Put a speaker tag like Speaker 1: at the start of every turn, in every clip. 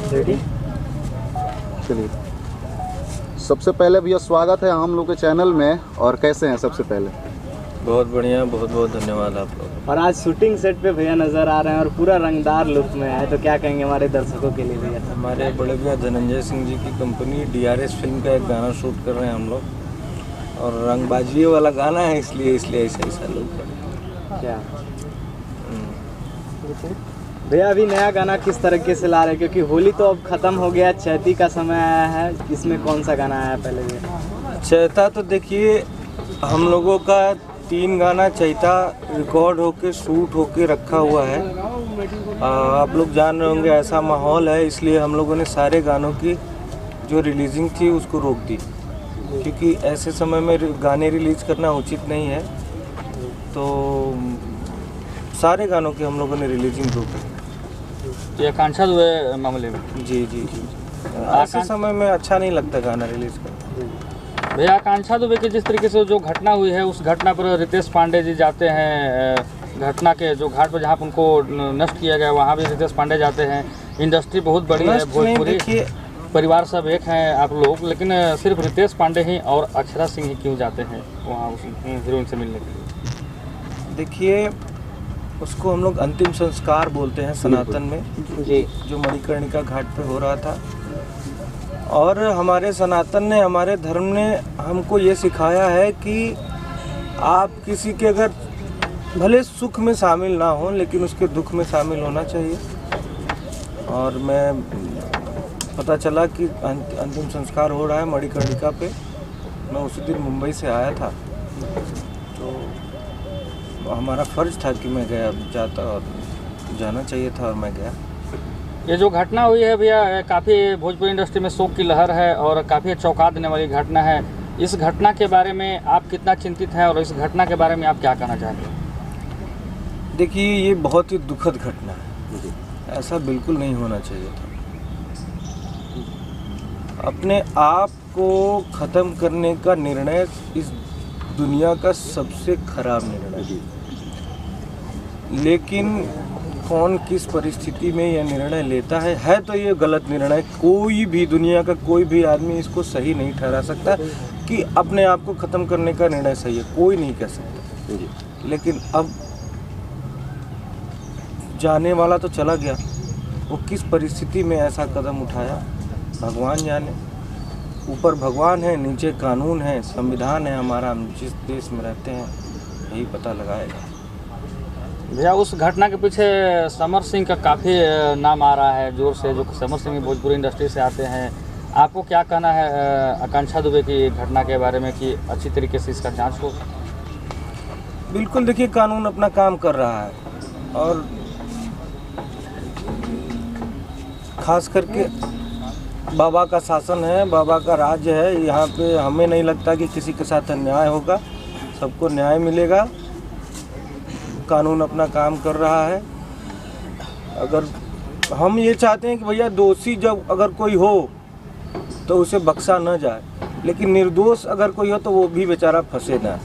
Speaker 1: Ready?
Speaker 2: चलिए, सबसे पहले भैया स्वागत है हम लोग के चैनल में। और कैसे हैं सबसे पहले?
Speaker 3: बहुत बढ़िया, बहुत बहुत धन्यवाद आप लोग।
Speaker 1: और आज शूटिंग सेट पे भैया नज़र आ रहे हैं और पूरा रंगदार लुक में आए, तो क्या कहेंगे हमारे दर्शकों के लिए भैया?
Speaker 3: हमारे बड़े भैया धनंजय सिंह जी की कंपनी DRS फिल्म का एक गाना शूट कर रहे हैं हम लोग, और रंगबाजी वाला गाना है, इसलिए ऐसा लुक है।
Speaker 1: क्या भैया अभी नया गाना किस तरीके से ला रहे हैं, क्योंकि होली तो अब ख़त्म हो गया, चैती का समय आया है, इसमें कौन सा गाना आया पहले भैया?
Speaker 3: चैता तो देखिए हम लोगों का 3 गाना चैता रिकॉर्ड होके शूट होके रखा हुआ है। आप लोग जान रहे होंगे ऐसा माहौल है, इसलिए हम लोगों ने सारे गानों की जो रिलीजिंग थी उसको रोक दी, क्योंकि ऐसे समय में गाने रिलीज़ करना उचित नहीं है। तो सारे गानों की हम लोगों ने रिलीजिंग रोक दी।
Speaker 4: ये आकांक्षा दुबे मामले में?
Speaker 3: जी जी जी, ऐसे समय में अच्छा नहीं लगता गाना रिलीज़ करना।
Speaker 4: भैया आकांक्षा दुबे की जिस तरीके से जो घटना हुई है, उस घटना पर रितेश पांडे जी जाते हैं, घटना के जो घाट पर जहाँ पर उनको नष्ट किया गया वहाँ भी रितेश पांडे जाते हैं। इंडस्ट्री बहुत बड़ी है, भोजपुरी परिवार सब एक हैं आप लोग, लेकिन सिर्फ रितेश पांडे ही और अक्षरा सिंह ही क्यों जाते हैं वहाँ उस हीरोइन से मिलने के लिए?
Speaker 3: देखिए, उसको हम लोग अंतिम संस्कार बोलते हैं सनातन में
Speaker 1: जी,
Speaker 3: जो मणिकर्णिका घाट पे हो रहा था। और हमारे सनातन ने, हमारे धर्म ने हमको ये सिखाया है कि आप किसी के अगर भले सुख में शामिल ना हो, लेकिन उसके दुख में शामिल होना चाहिए। और मैं पता चला कि अंतिम संस्कार हो रहा है मणिकर्णिका पे। मैं उसी दिन मुंबई से आया था, तो हमारा फ़र्ज़ था कि मैं जाता, और जाना चाहिए था, और मैं गया।
Speaker 4: ये जो घटना हुई है भैया, काफ़ी भोजपुरी इंडस्ट्री में शोक की लहर है और काफ़ी चौंका देने वाली घटना है। इस घटना के बारे में आप कितना चिंतित हैं और इस घटना के बारे में आप क्या कहना चाहते हैं?
Speaker 3: देखिए, ये बहुत ही दुखद घटना है, ऐसा बिल्कुल नहीं होना चाहिए था। अपने आप को ख़त्म करने का निर्णय इस दुनिया का सबसे खराब निर्णय है, लेकिन कौन किस परिस्थिति में यह निर्णय लेता है तो ये गलत निर्णय। कोई भी, दुनिया का कोई भी आदमी इसको सही नहीं ठहरा सकता कि अपने आप को ख़त्म करने का निर्णय सही है, कोई नहीं कह सकता। लेकिन अब जाने वाला तो चला गया, वो किस परिस्थिति में ऐसा कदम उठाया भगवान जाने। ऊपर भगवान है, नीचे कानून है, संविधान है हमारा, हम जिस देश में रहते हैं यही पता लगाएगा।
Speaker 4: भैया उस घटना के पीछे समर सिंह का काफ़ी नाम आ रहा है जोर से, जो समर सिंह भोजपुरी इंडस्ट्री से आते हैं। आपको क्या कहना है आकांक्षा दुबे की घटना के बारे में, कि अच्छी तरीके से इसका जांच हो?
Speaker 3: बिल्कुल, देखिए कानून अपना काम कर रहा है, और खास करके बाबा का शासन है, बाबा का राज्य है। यहाँ पे हमें नहीं लगता कि किसी के साथ अन्याय होगा, सबको न्याय मिलेगा। कानून अपना काम कर रहा है। अगर हम ये चाहते हैं कि भैया दोषी जब अगर कोई हो तो उसे बख्शा न जाए, लेकिन निर्दोष अगर कोई हो तो वो भी बेचारा फंसे ना।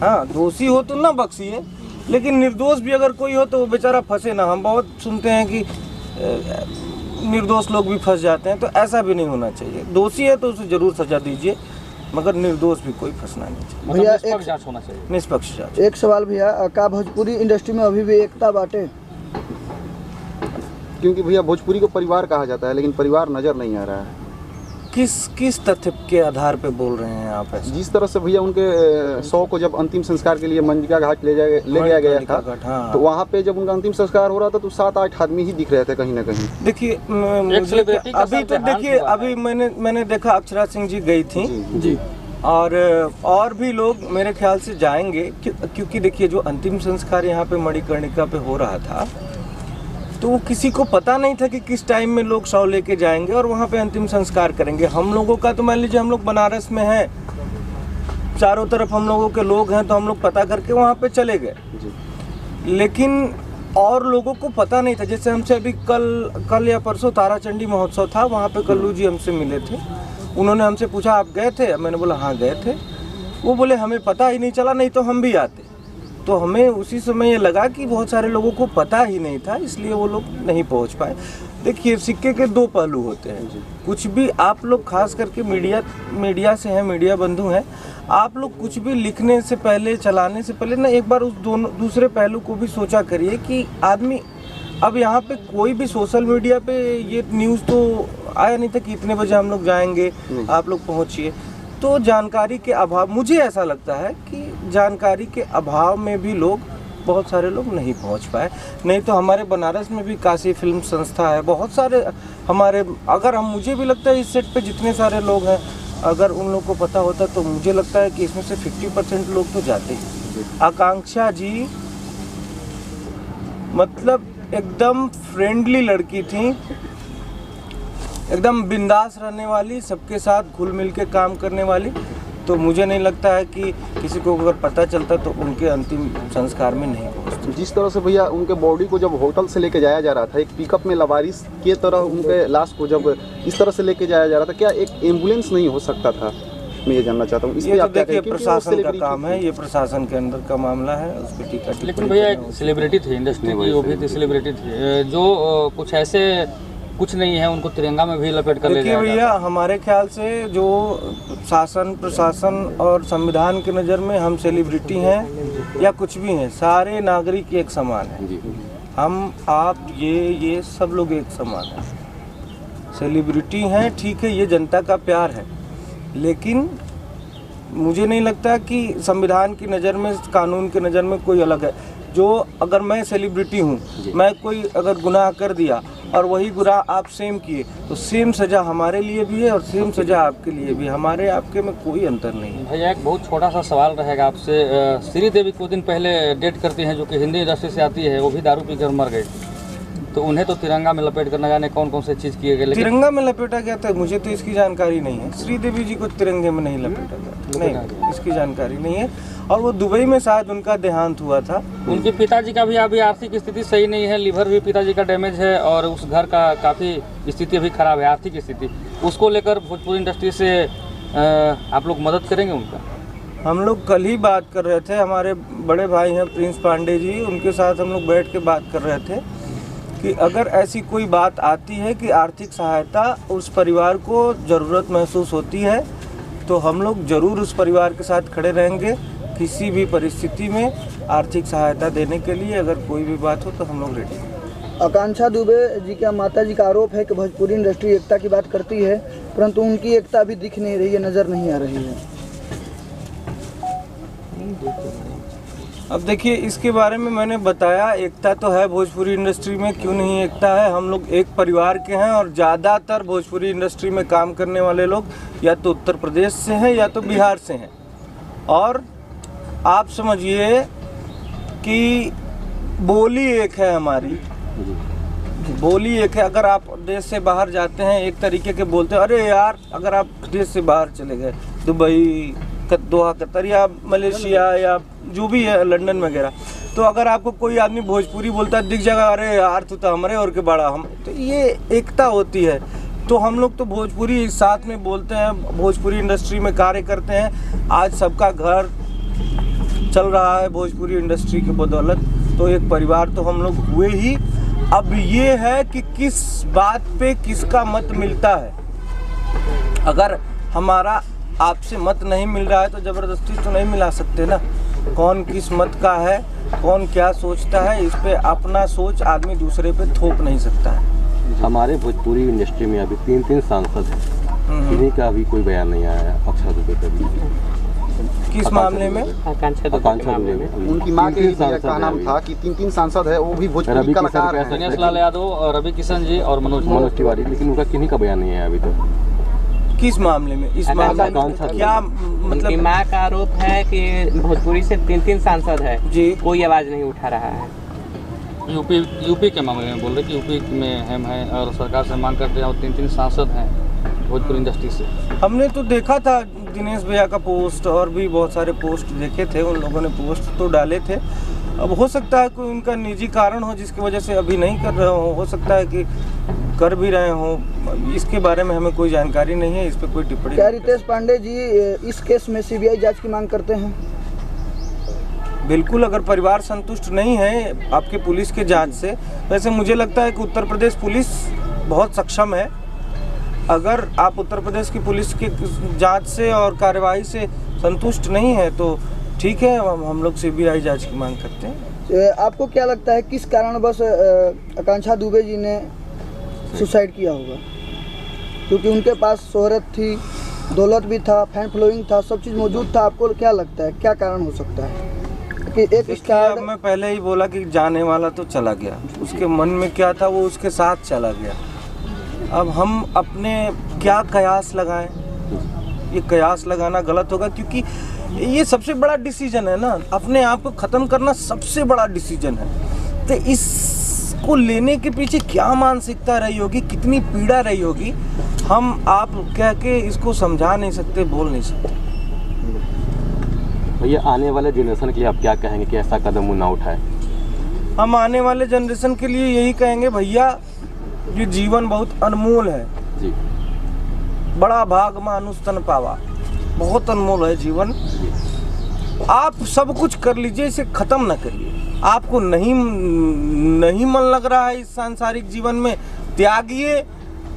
Speaker 3: हाँ, दोषी हो तो ना बख्शिए, लेकिन निर्दोष भी अगर कोई हो तो वो बेचारा फंसे ना। हम बहुत सुनते हैं कि निर्दोष लोग भी फंस जाते हैं, तो ऐसा भी नहीं होना चाहिए। दोषी है तो उसे ज़रूर सजा दीजिए, मगर निर्दोष भी कोई फंसना नहीं चाहिए।
Speaker 4: भैया निष्पक्ष जांच होना चाहिए।
Speaker 3: निष्पक्ष जांच।
Speaker 5: एक सवाल भैया, का भोजपुरी इंडस्ट्री में अभी भी एकता बाटे?
Speaker 2: क्योंकि भैया भोजपुरी को परिवार कहा जाता है, लेकिन परिवार नज़र नहीं आ रहा है।
Speaker 3: किस तथ्य के आधार पे बोल रहे हैं आप ऐसा?
Speaker 2: जिस तरह से भैया उनके 100 को जब अंतिम संस्कार के लिए मंजिका घाट ले गया गया था,
Speaker 3: हाँ।
Speaker 2: तो वहाँ पे जब उनका अंतिम संस्कार हो रहा था तो 7-8 आदमी ही दिख रहे थे कहीं ना कहीं।
Speaker 3: देखिए, अभी तो देखिए, अभी मैंने देखा अक्षरा सिंह जी गई थी
Speaker 5: जी,
Speaker 3: और भी लोग मेरे ख्याल से जाएंगे, क्योंकि देखिए जो अंतिम संस्कार यहाँ पे मणिकर्णिका पे हो रहा था, तो वो किसी को पता नहीं था कि किस टाइम में लोग शव लेके जाएंगे और वहाँ पे अंतिम संस्कार करेंगे। हम लोगों का तो मान लीजिए हम लोग बनारस में हैं, चारों तरफ हम लोगों के लोग हैं, तो हम लोग पता करके वहाँ पे चले गए। लेकिन और लोगों को पता नहीं था। जैसे हमसे अभी कल या परसों ताराचंडी महोत्सव था, वहाँ पे कल्लू जी हमसे मिले थे। उन्होंने हमसे पूछा आप गए थे? मैंने बोला हाँ गए थे। वो बोले हमें पता ही नहीं चला, नहीं तो हम भी आते। तो हमें उसी समय ये लगा कि बहुत सारे लोगों को पता ही नहीं था, इसलिए वो लोग नहीं पहुंच पाए। देखिए सिक्के के दो पहलू होते हैं। कुछ भी आप लोग खास करके मीडिया से हैं, मीडिया बंधु हैं, आप लोग कुछ भी लिखने से पहले, चलाने से पहले ना एक बार उस दूसरे पहलू को भी सोचा करिए कि आदमी अब यहाँ पे कोई भी सोशल मीडिया पे ये न्यूज़ तो आया नहीं था कि इतने बजे हम लोग जाएंगे, आप लोग पहुँचिए। तो जानकारी के अभाव, मुझे ऐसा लगता है कि जानकारी के अभाव में भी बहुत सारे लोग नहीं पहुंच पाए। नहीं तो हमारे बनारस में भी काशी फिल्म संस्था है, बहुत सारे हमारे, अगर मुझे भी लगता है इस सेट पे जितने सारे लोग हैं, अगर उन लोग को पता होता तो मुझे लगता है कि इसमें से 50% लोग तो जाते हैं। आकांक्षा जी मतलब एकदम फ्रेंडली लड़की थी, एकदम बिंदास रहने वाली, सबके साथ घुल मिल के काम करने वाली। तो मुझे नहीं लगता है कि किसी को अगर पता चलता तो उनके अंतिम संस्कार में नहीं पहुँचते।
Speaker 2: जिस तरह से भैया उनके बॉडी को जब होटल से लेके जाया जा रहा था, एक पिकअप में लवारिस के तरह उनके लाश को जब इस तरह से लेके जाया जा रहा था, क्या एक एम्बुलेंस नहीं हो सकता था? मैं ये जानना चाहता हूँ।
Speaker 3: ये तो देखिए प्रशासन का काम है, ये प्रशासन के अंदर का मामला है, उस पर टिकट।
Speaker 4: लेकिन भैया एक सेलिब्रिटी थी इंडस्ट्री की, वो भी थी सेलिब्रिटी थी, जो कुछ ऐसे कुछ नहीं है उनको तिरंगा में भी लपेट कर ले जाया।
Speaker 3: देखिए भैया, हमारे ख्याल से जो शासन, प्रशासन और संविधान की नज़र में हम सेलिब्रिटी हैं या कुछ भी हैं, सारे नागरिक एक समान हैं। हम, आप, ये सब लोग एक समान हैं। सेलिब्रिटी हैं, ठीक है, ये जनता का प्यार है, लेकिन मुझे नहीं लगता कि संविधान की नज़र में, कानून की नज़र में कोई अलग है। जो अगर मैं सेलिब्रिटी हूँ, मैं कोई अगर गुनाह कर दिया और वही गुनाह आप सेम किए, तो सेम सज़ा हमारे लिए भी है और सेम सज़ा आपके लिए भी। हमारे आपके में कोई अंतर नहीं है।
Speaker 4: भैया एक बहुत छोटा सा सवाल रहेगा आपसे। श्रीदेवी कुछ दिन पहले डेट करती हैं, जो कि हिंदी इंडस्ट्री से आती है, वो भी दारू पीकर मर गई, तो उन्हें तो तिरंगा में लपेट कर न जाने कौन कौन से चीज़ किए गए।
Speaker 3: तिरंगा में लपेटा गया था, मुझे तो इसकी जानकारी नहीं है। श्रीदेवी जी को तिरंगे में नहीं लपेटा गया, नहीं, इसकी जानकारी नहीं है। और वो दुबई में शायद उनका देहांत हुआ था।
Speaker 4: उनके पिताजी का भी अभी आर्थिक स्थिति सही नहीं है, लीवर भी पिताजी का डैमेज है, और उस घर का काफ़ी स्थिति अभी खराब है, आर्थिक स्थिति। उसको लेकर भोजपुरी इंडस्ट्री से आप लोग मदद करेंगे उनका?
Speaker 3: हम लोग कल ही बात कर रहे थे, हमारे बड़े भाई हैं प्रिंस पांडे जी, उनके साथ हम लोग बैठ के बात कर रहे थे कि अगर ऐसी कोई बात आती है कि आर्थिक सहायता उस परिवार को ज़रूरत महसूस होती है, तो हम लोग ज़रूर उस परिवार के साथ खड़े रहेंगे। किसी भी परिस्थिति में आर्थिक सहायता देने के लिए अगर कोई भी बात हो तो हम लोग रेडी हैं।
Speaker 5: आकांक्षा दुबे जी का माता जी का आरोप है कि भोजपुरी इंडस्ट्री एकता की बात करती है, परंतु उनकी एकता अभी दिख नहीं रही है, नज़र नहीं आ रही है।
Speaker 3: अब देखिए, इसके बारे में मैंने बताया, एकता तो है भोजपुरी इंडस्ट्री में, क्यों नहीं एकता है। हम लोग एक परिवार के हैं और ज़्यादातर भोजपुरी इंडस्ट्री में काम करने वाले लोग या तो उत्तर प्रदेश से हैं या तो बिहार से हैं। और आप समझिए कि बोली एक है हमारी, बोली एक है। अगर आप देश से बाहर जाते हैं एक तरीके के बोलते हैं, अरे यार, अगर आप देश से बाहर चले गए, दुबई, दोहा, कतर या मलेशिया या जो भी है, लंदन वगैरह, तो अगर आपको कोई आदमी भोजपुरी बोलता है, दिख जाएगा, अरे यार तू तो हमारे और के बड़ा हम, तो ये एकता होती है। तो हम लोग तो भोजपुरी साथ में बोलते हैं, भोजपुरी इंडस्ट्री में कार्य करते हैं। आज सबका घर चल रहा है भोजपुरी इंडस्ट्री के बदौलत, तो एक परिवार तो हम लोग हुए ही। अब ये है कि किस बात पे किसका मत मिलता है। अगर हमारा आपसे मत नहीं मिल रहा है तो ज़बरदस्ती तो नहीं मिला सकते ना। कौन किस मत का है, कौन क्या सोचता है, इस पे अपना सोच आदमी दूसरे पे थोप नहीं सकता है।
Speaker 6: हमारे भोजपुरी इंडस्ट्री में अभी 3 सांसद हैं, किन्हीं का अभी कोई बयान नहीं आया है अक्षरा दुबे का भी।
Speaker 3: किस मामले में?
Speaker 6: आकांक्षा दुबे में
Speaker 2: उनकी मां के का नाम था कि 3 सांसद है, वो भी भोजपुरी कलाकार हैं,
Speaker 4: दिनेश लाल यादव और रवि किशन जी और मनोज
Speaker 6: तिवारी, लेकिन उनका किन्हीं का बयान नहीं आया अभी तक।
Speaker 3: किस मामले में? इस मामले में क्या मतलब?
Speaker 7: मां का आरोप है कि भोजपुरी से 3 सांसद है
Speaker 3: जी,
Speaker 7: कोई आवाज नहीं उठा रहा है।
Speaker 4: यूपी के मामले में बोल रहे कि यूपी में हम हैं और सरकार से मांग करते हैं, और 3 सांसद हैं भोजपुरी इंडस्ट्री से।
Speaker 3: हमने तो देखा था दिनेश भैया का पोस्ट, और भी बहुत सारे पोस्ट देखे थे, उन लोगों ने पोस्ट तो डाले थे। अब हो सकता है कोई उनका निजी कारण हो जिसकी वजह से अभी नहीं कर रहे हो सकता है कि कर भी रहे हों। इसके बारे में हमें कोई जानकारी नहीं है, इस पर कोई टिप्पणी।
Speaker 5: क्या रितेश पांडे जी इस केस में सीबीआई जांच की मांग करते हैं?
Speaker 3: बिल्कुल, अगर परिवार संतुष्ट नहीं है आपके पुलिस के जांच से। वैसे मुझे लगता है कि उत्तर प्रदेश पुलिस बहुत सक्षम है। अगर आप उत्तर प्रदेश की पुलिस के जांच से और कार्रवाई से संतुष्ट नहीं है तो ठीक है, हम लोग CBI जांच की मांग करते हैं।
Speaker 5: आपको क्या लगता है किस कारणवश आकांक्षा दुबे जी ने सुसाइड किया होगा? क्योंकि उनके पास शोहरत थी, दौलत भी था, फैन फॉलोइंग था, सब चीज़ मौजूद था। आपको क्या लगता है क्या कारण हो सकता है कि एक स्टार?
Speaker 3: मैं पहले ही बोला कि जाने वाला तो चला गया, उसके मन में क्या था वो उसके साथ चला गया। अब हम अपने क्या कयास लगाएं? ये कयास लगाना गलत होगा, क्योंकि ये सबसे बड़ा डिसीजन है ना, अपने आप को ख़त्म करना सबसे बड़ा डिसीजन है। तो इसको लेने के पीछे क्या मानसिकता रही होगी, कितनी पीड़ा रही होगी, हम आप कह के इसको समझा नहीं सकते, बोल नहीं सकते।
Speaker 6: भैया आने वाले जनरेशन के लिए आप क्या कहेंगे कि ऐसा कदम वो ना उठाए?
Speaker 3: हम आने वाले जनरेशन के लिए यही कहेंगे, भैया ये जीवन बहुत अनमोल है
Speaker 6: जी।
Speaker 3: बड़ा भाग मानुष तन पावा, बहुत अनमोल है जीवन। आप सब कुछ कर लीजिए, इसे ख़त्म ना करिए। आपको नहीं मन लग रहा है इस सांसारिक जीवन में, त्यागिए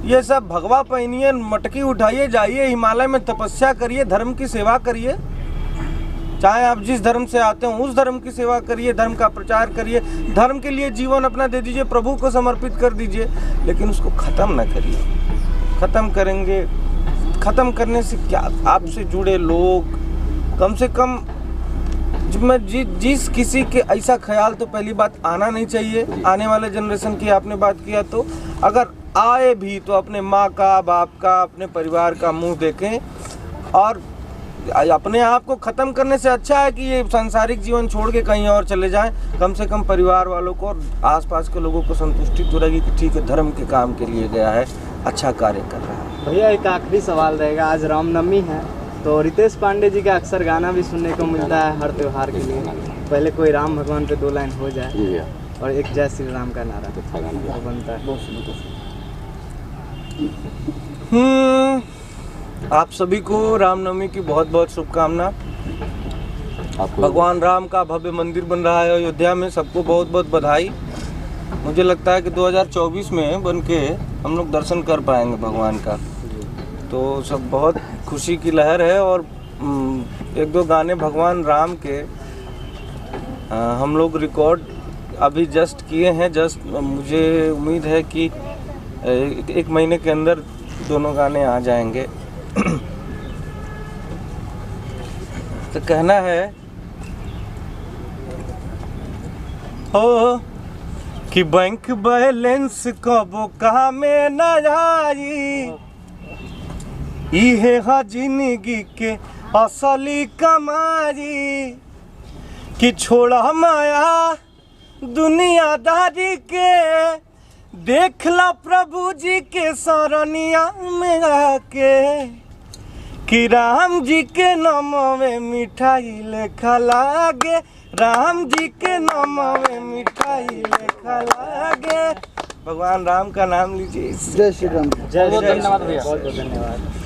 Speaker 3: ये सब, भगवा पहनिए, मटकी उठाइए, जाइए हिमालय में तपस्या करिए, धर्म की सेवा करिए। चाहे आप जिस धर्म से आते हो उस धर्म की सेवा करिए, धर्म का प्रचार करिए, धर्म के लिए जीवन अपना दे दीजिए, प्रभु को समर्पित कर दीजिए, लेकिन उसको ख़त्म ना करिए। ख़त्म करेंगे, ख़त्म करने से क्या, आपसे जुड़े लोग कम से कम जिस किसी के ऐसा ख्याल तो पहली बात आना नहीं चाहिए। आने वाले जनरेशन की आपने बात किया, तो अगर आए भी तो अपने माँ का, बाप का, अपने परिवार का मुंह देखें, और अपने आप को ख़त्म करने से अच्छा है कि ये सांसारिक जीवन छोड़ के कहीं और चले जाएं। कम से कम परिवार वालों को और आसपास के लोगों को संतुष्टि तो रहेगी कि ठीक है, धर्म के काम के लिए गया है, अच्छा कार्य कर रहा है।
Speaker 1: भैया एक आखिरी सवाल रहेगा, आज रामनवमी है तो रितेश पांडे जी का अक्सर गाना भी सुनने को मिलता है हर त्यौहार के लिए। पहले कोई राम भगवान पे 2 लाइन हो जाए और एक जय श्री राम का नारा तो बनता है।
Speaker 3: आप सभी को रामनवमी की बहुत बहुत शुभकामना। भगवान राम का भव्य मंदिर बन रहा है अयोध्या में, सबको बहुत बहुत बधाई। मुझे लगता है कि 2024 में बन के हम लोग दर्शन कर पाएंगे भगवान का, तो सब बहुत खुशी की लहर है। और 1-2 गाने भगवान राम के हम लोग रिकॉर्ड अभी जस्ट किए हैं। मुझे उम्मीद है कि 1 महीने के अंदर दोनों गाने आ जाएंगे। तो कहना है कि बैंक बैलेंस कबो कामे न आई, इहे हा जिंदगी के असली कमाई। कि छोड़ा माया दुनियादारी के, देखला प्रभु जी के सरनिया में आके, कि राम जी के नामवे मिठाई लेखा लागे, राम जी के नामवे मिठाई लेखा लागे। भगवान राम का नाम लीजिए।
Speaker 5: जय श्री राम।
Speaker 1: जय, धन्यवाद भैया, बहुत बहुत धन्यवाद।